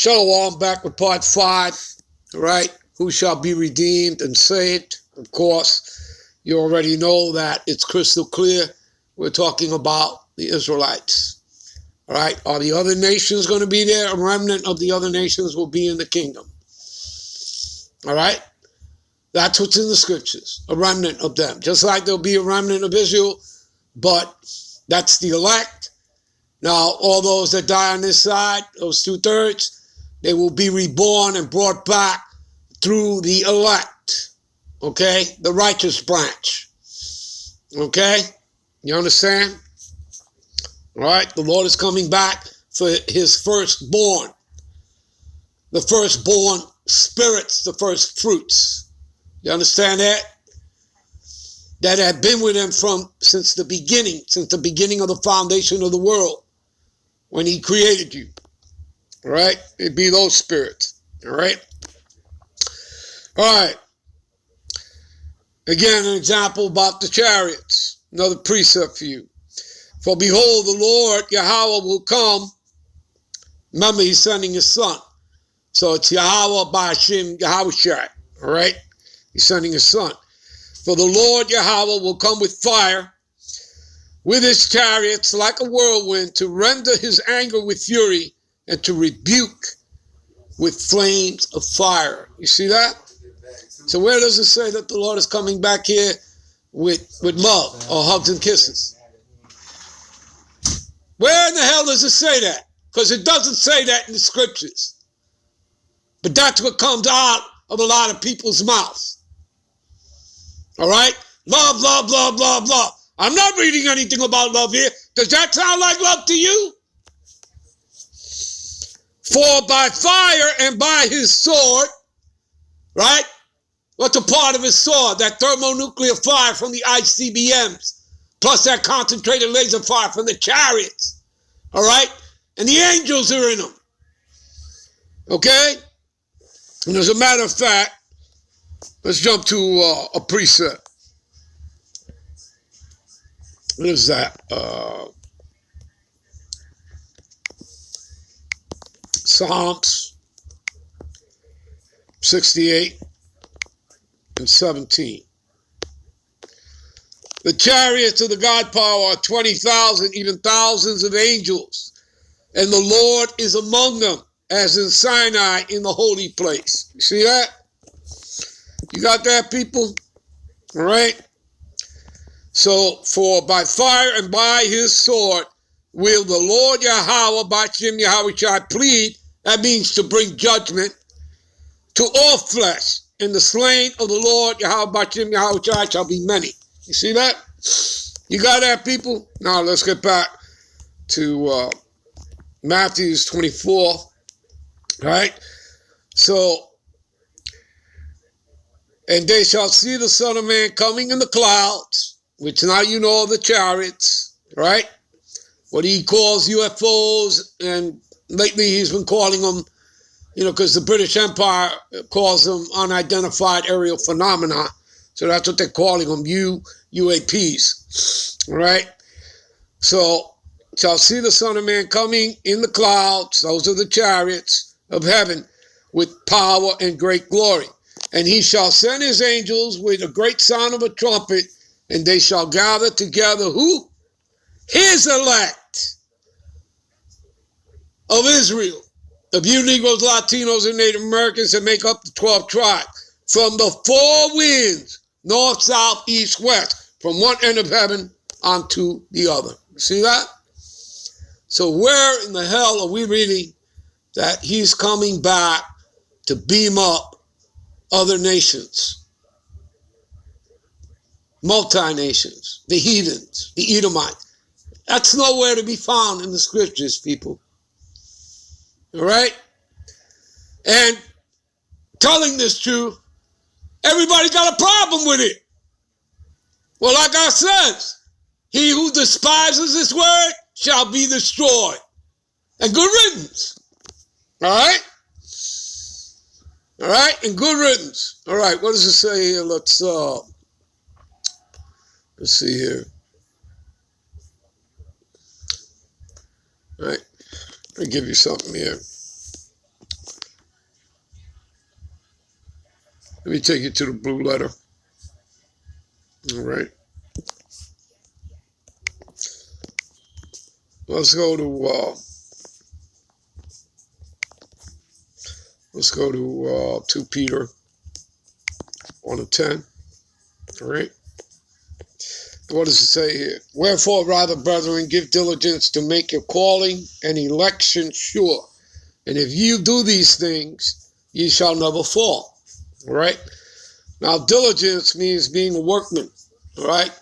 Shalom, back with part 5, all right? Who shall be redeemed and saved? Of course, you already know that it's crystal clear. We're talking about the Israelites, all right? Are the other nations going to be there? A remnant of the other nations will be in the kingdom, all right? That's what's in the scriptures, a remnant of them. Just like there'll be a remnant of Israel, but that's the elect. Now, all those that die on this side, those 2/3, they will be reborn and brought back through the elect, okay? The righteous branch, okay? You understand? All right, the Lord is coming back for his firstborn, the firstborn spirits, the first fruits. You understand that? That have been with him since the beginning of the foundation of the world, when he created you. All right? It'd be those spirits. All right? All right. Again, an example about the chariots. Another precept for you. For behold, the Lord Yahweh will come. Remember, he's sending his son. So it's Yahweh Ba'ashem Yahushai. All right? He's sending his son. For the Lord Yahweh will come with fire, with his chariots like a whirlwind, to render his anger with fury, and to rebuke with flames of fire. You see that? So where does it say that the Lord is coming back here with love or hugs and kisses? Where in the hell does it say that? Because it doesn't say that in the scriptures. But that's what comes out of a lot of people's mouths. All right? Love, love, love, love, love. I'm not reading anything about love here. Does that sound like love to you? For by fire and by his sword, right? What's a part of his sword? That thermonuclear fire from the ICBMs, plus that concentrated laser fire from the chariots, all right? And the angels are in them, okay? And as a matter of fact, let's jump to a precept. What is that? Psalms 68 and 17. The chariots of the God power are 20,000, even thousands of angels, and the Lord is among them, as in Sinai in the holy place. You see that? You got that, people? All right? So, for by fire and by his sword will the Lord Yahweh, Ba'ashem Yahushai, plead. That means to bring judgment to all flesh. And the slain of the Lord Yahweh, Ba'ashem Yahushai, shall be many. You see that? You got that, people? Now, let's get back to Matthew 24. All right? So, and they shall see the Son of Man coming in the clouds, which now you know the chariots, right? What he calls UFOs, and lately he's been calling them, because the British Empire calls them unidentified aerial phenomena. So that's what they're calling them, UAPs, all right? So, shall see the Son of Man coming in the clouds, those are the chariots of heaven, with power and great glory. And he shall send his angels with a great sound of a trumpet, and they shall gather together who? His elect of Israel, of you Negroes, Latinos, and Native Americans that make up the 12 tribes, from the four winds, north, south, east, west, from one end of heaven unto the other. See that? So where in the hell are we reading that he's coming back to beam up other nations, multi-nations, the heathens, the Edomites? That's nowhere to be found in the scriptures, people. All right? And telling this truth, everybody got a problem with it. Well, like I said, he who despises this word shall be destroyed. And good riddance. All right? All right? And good riddance. All right, what does it say here? Let's see here. All right, let me give you something here. Let me take you to the blue letter. All right. Let's go to 2 Peter 1:10. All right. What does it say here? Wherefore, rather, brethren, give diligence to make your calling and election sure. And if you do these things, ye shall never fall. All right. Now, diligence means being a workman. All right.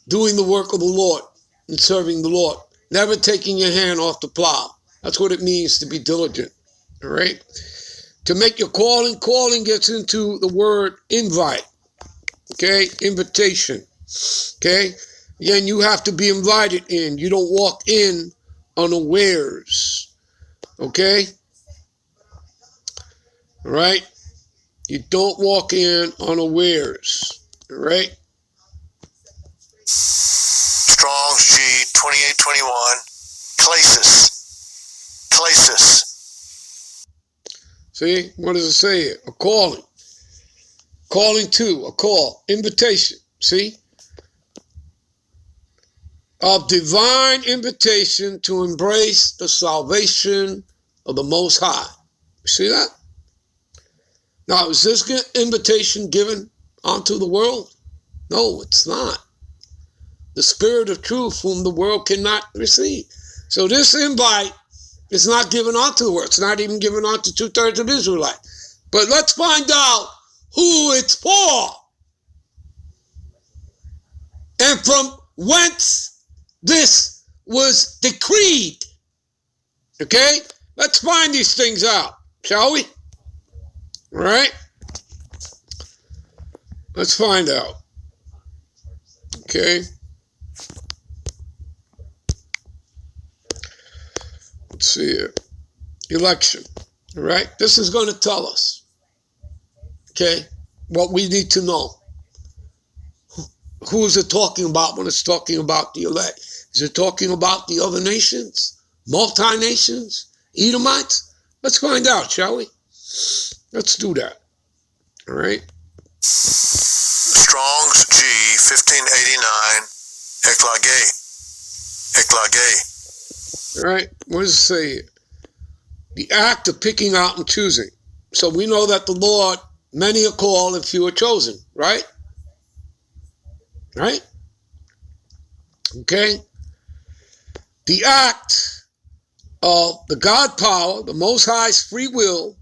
Doing the work of the Lord and serving the Lord. Never taking your hand off the plow. That's what it means to be diligent. All right. To make your calling. Calling gets into the word invite. Okay. Invitation. Okay. Again, you have to be invited in. You don't walk in unawares. Okay. All right. You don't walk in unawares. All right. Strong's G 2821. Clasis. See, what does it say here? A calling. Calling to, a call, invitation. See? Of divine invitation to embrace the salvation of the Most High. You see that? Now, is this invitation given unto the world? No, it's not. The Spirit of truth whom the world cannot receive. So this invite is not given unto the world. It's not even given unto 2/3 of Israelites. But let's find out who it's for and from whence this was decreed. Okay? Let's find these things out, shall we? All right? Let's find out. Okay? Let's see here. Election. All right? This is going to tell us, okay, what we need to know. Who is it talking about when it's talking about the elect? Is it talking about the other nations? Multi-nations? Edomites? Let's find out, shall we? Let's do that. All right? Strong's G 1589. Eklage. All right? What does it say here? The act of picking out and choosing. So we know that the Lord, many are called and few are chosen, right? Right? Okay? The act of the God power, the Most High's free will,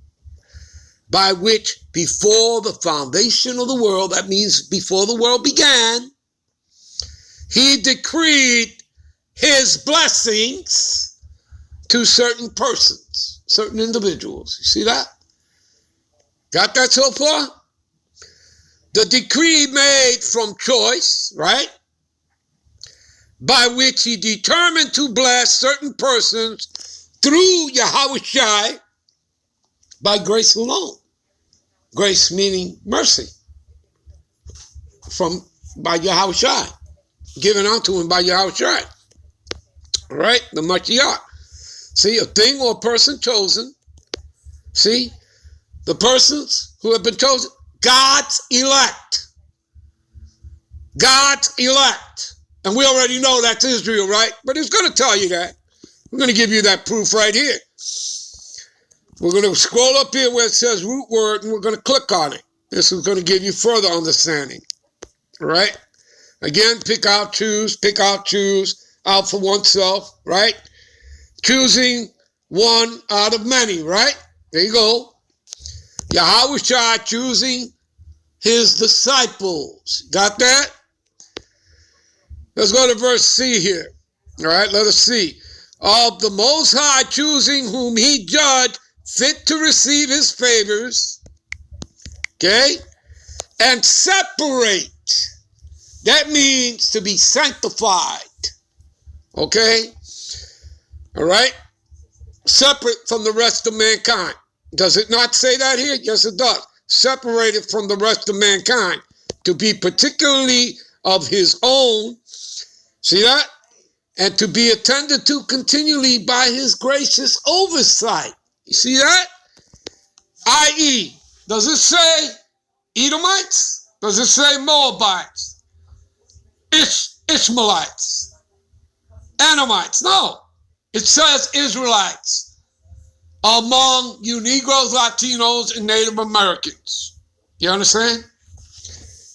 by which before the foundation of the world, that means before the world began, he decreed his blessings to certain persons, certain individuals. You see that? Got that so far? The decree made from choice, right? By which he determined to bless certain persons through Yahushai by grace alone. Grace meaning mercy by Yahushai, given unto him by Yahushai. All right, the Mashiach. See, a thing or a person chosen. See, the persons who have been chosen, God's elect. God's elect. And we already know that's Israel, right? But it's going to tell you that. We're going to give you that proof right here. We're going to scroll up here where it says root word, and we're going to click on it. This is going to give you further understanding. All right? Again, pick out, choose, out for oneself, right? Choosing one out of many, right? There you go. Yahushua choosing his disciples. Got that? Let's go to verse C here. All right, let us see. Of the Most High choosing whom he judged fit to receive his favors. Okay? And separate. That means to be sanctified. Okay? All right? Separate from the rest of mankind. Does it not say that here? Yes, it does. Separated from the rest of mankind to be particularly of his own. See that? And to be attended to continually by his gracious oversight. You see that? I.e., does it say Edomites? Does it say Moabites? Ishmaelites? Anamites? No. It says Israelites among you Negroes, Latinos, and Native Americans. You understand?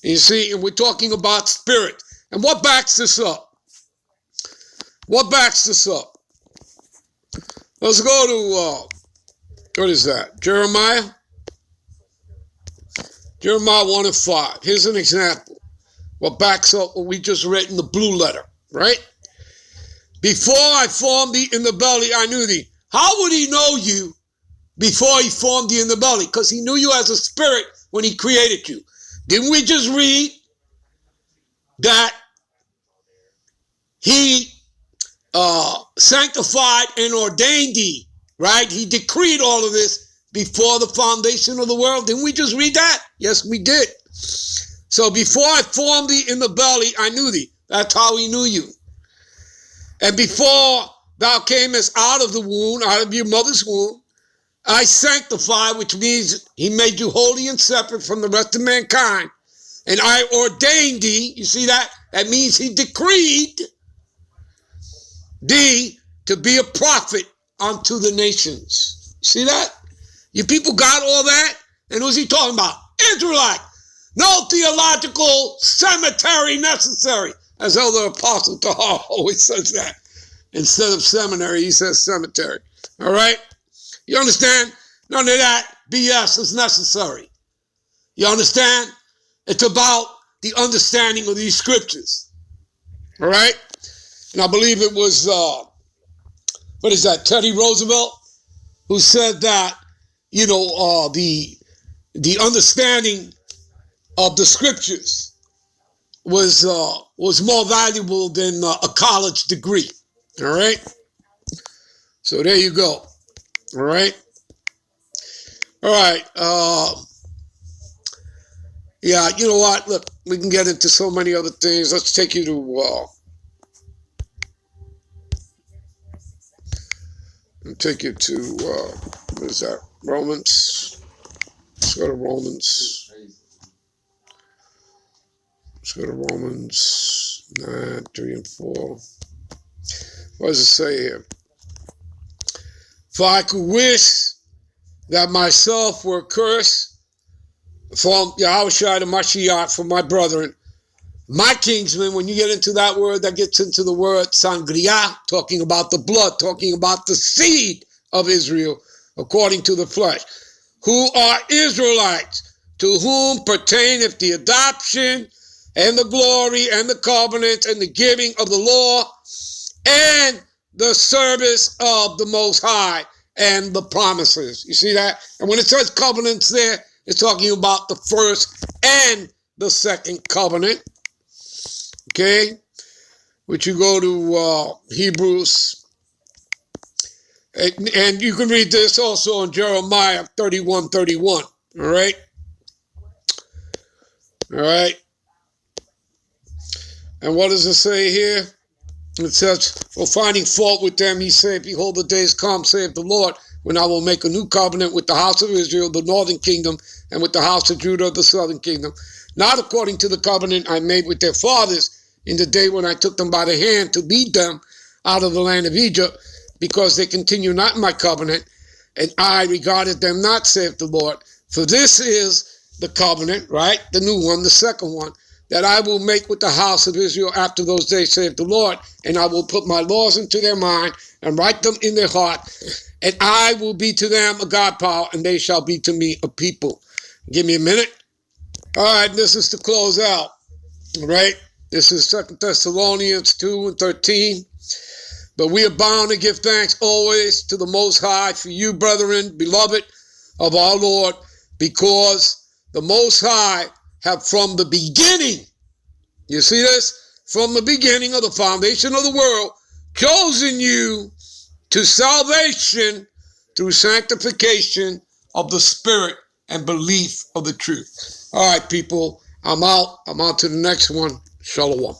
You see, and we're talking about spirit. And what backs this up? What backs this up? Let's go to, what is that? Jeremiah 1 and 5. Here's an example. What backs up what we just read in the blue letter, right? Before I formed thee in the belly, I knew thee. How would he know you before he formed you in the belly? Because he knew you as a spirit when he created you. Didn't we just read that he sanctified and ordained thee, right? He decreed all of this before the foundation of the world. Didn't we just read that? Yes, we did. So before I formed thee in the belly, I knew thee. That's how he knew you. And before thou camest out of the womb, out of your mother's womb, I sanctified, which means he made you holy and separate from the rest of mankind. And I ordained thee. You see that? That means he decreed thee to be a prophet unto the nations. See that? You people got all that? And who's he talking about? Israelite. No theological cemetery necessary. As Elder Apostle Tahar always says that. Instead of seminary, he says cemetery. All right? You understand? None of that BS is necessary. You understand? It's about the understanding of these scriptures. All right? And I believe it was, Teddy Roosevelt, who said that, the understanding of the scriptures was more valuable than a college degree. All right? So there you go. All right? All right. Yeah, you know what? Look, we can get into so many other things. Let's take you to, what is that? Romans. Let's go to Romans. Let's go to Romans 9, 3 and 4. What does it say here? For I could wish that myself were cursed from Yahushua the Mashiach, for my brethren, my kinsmen. When you get into that word, that gets into the word sangria, talking about the blood, talking about the seed of Israel, according to the flesh, who are Israelites, to whom pertaineth the adoption and the glory and the covenant and the giving of the law and the service of the Most High and the promises. You see that? And when it says covenants there, it's talking about the first and the second covenant. Okay? Which you go to Hebrews. And you can read this also in Jeremiah 31:31. All right? All right? And what does it say here? It says, for finding fault with them, he said, behold, the days come, saith the Lord, when I will make a new covenant with the house of Israel, the northern kingdom, and with the house of Judah, the southern kingdom, not according to the covenant I made with their fathers in the day when I took them by the hand to lead them out of the land of Egypt, because they continue not in my covenant, and I regarded them not, saith the Lord. For this is the covenant, right? The new one, the second one, that I will make with the house of Israel after those days, saith the Lord, and I will put my laws into their mind and write them in their heart, and I will be to them a God power, and they shall be to me a people. Give me a minute. All right, this is to close out. All right, this is 2 Thessalonians 2 and 13. But we are bound to give thanks always to the Most High for you, brethren, beloved of our Lord, because the Most High have from the beginning, you see this? From the beginning of the foundation of the world, chosen you to salvation through sanctification of the Spirit and belief of the truth. All right, people, I'm out. I'm on to the next one. Shalom.